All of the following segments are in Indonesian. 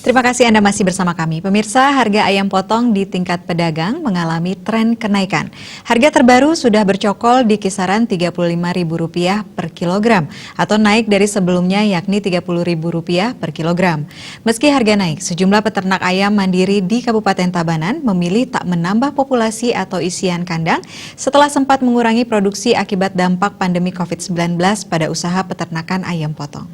Terima kasih Anda masih bersama kami. Pemirsa, harga ayam potong di tingkat pedagang mengalami tren kenaikan. Harga terbaru sudah bercokol di kisaran Rp35.000 per kilogram atau naik dari sebelumnya yakni Rp30.000 per kilogram. Meski harga naik, sejumlah peternak ayam mandiri di Kabupaten Tabanan memilih tak menambah populasi atau isian kandang setelah sempat mengurangi produksi akibat dampak pandemi COVID-19 pada usaha peternakan ayam potong.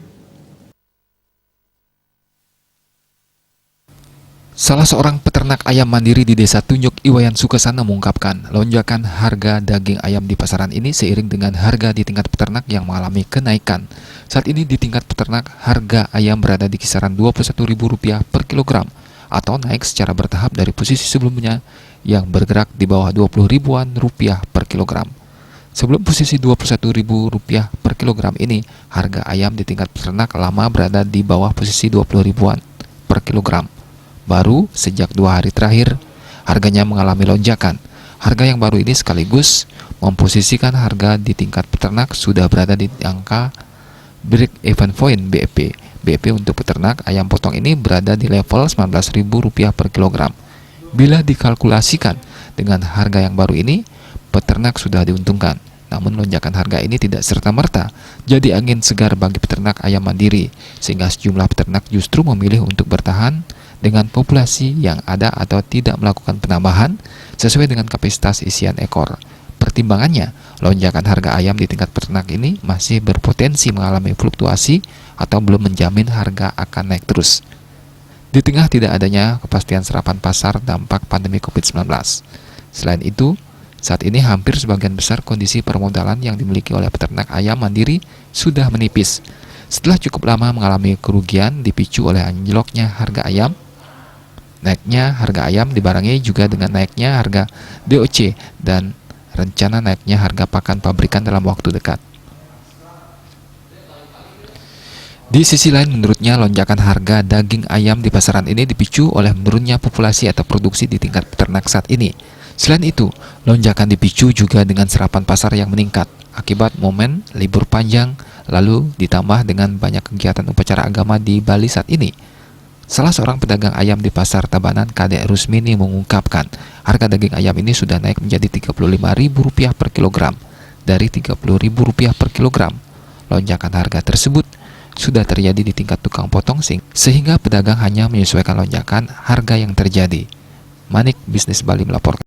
Salah seorang peternak ayam mandiri di Desa Tunjuk, Iwayan Sukesana mengungkapkan lonjakan harga daging ayam di pasaran ini seiring dengan harga di tingkat peternak yang mengalami kenaikan. Saat ini di tingkat peternak, harga ayam berada di kisaran Rp21.000 per kilogram atau naik secara bertahap dari posisi sebelumnya yang bergerak di bawah Rp20.000-an per kilogram. Sebelum posisi Rp21.000 per kilogram ini, harga ayam di tingkat peternak lama berada di bawah posisi Rp20.000-an per kilogram. Baru sejak 2 hari terakhir, harganya mengalami lonjakan. Harga yang baru ini sekaligus memposisikan harga di tingkat peternak sudah berada di angka break-even point BEP. BEP untuk peternak ayam potong ini berada di level Rp19.000 per kilogram. Bila dikalkulasikan dengan harga yang baru ini, peternak sudah diuntungkan. Namun lonjakan harga ini tidak serta-merta jadi angin segar bagi peternak ayam mandiri, sehingga sejumlah peternak justru memilih untuk bertahan dengan populasi yang ada atau tidak melakukan penambahan sesuai dengan kapasitas isian ekor. Pertimbangannya, lonjakan harga ayam di tingkat peternak ini masih berpotensi mengalami fluktuasi atau belum menjamin harga akan naik terus. Di tengah tidak adanya kepastian serapan pasar dampak pandemi COVID-19. Selain itu, saat ini hampir sebagian besar kondisi permodalan yang dimiliki oleh peternak ayam mandiri sudah menipis. Setelah cukup lama mengalami kerugian dipicu oleh anjloknya harga ayam, naiknya harga ayam dibarengi juga dengan naiknya harga DOC dan rencana naiknya harga pakan pabrikan dalam waktu dekat. Di sisi lain, menurutnya lonjakan harga daging ayam di pasaran ini dipicu oleh menurunnya populasi atau produksi di tingkat peternak saat ini. Selain itu, lonjakan dipicu juga dengan serapan pasar yang meningkat akibat momen libur panjang, lalu ditambah dengan banyak kegiatan upacara agama di Bali saat ini. Salah seorang pedagang ayam di Pasar Tabanan, Kadek Rusmini, mengungkapkan harga daging ayam ini sudah naik menjadi Rp35.000 per kilogram dari Rp30.000 per kilogram. Lonjakan harga tersebut sudah terjadi di tingkat tukang potong sehingga pedagang hanya menyesuaikan lonjakan harga yang terjadi. Manik Bisnis Bali melaporkan.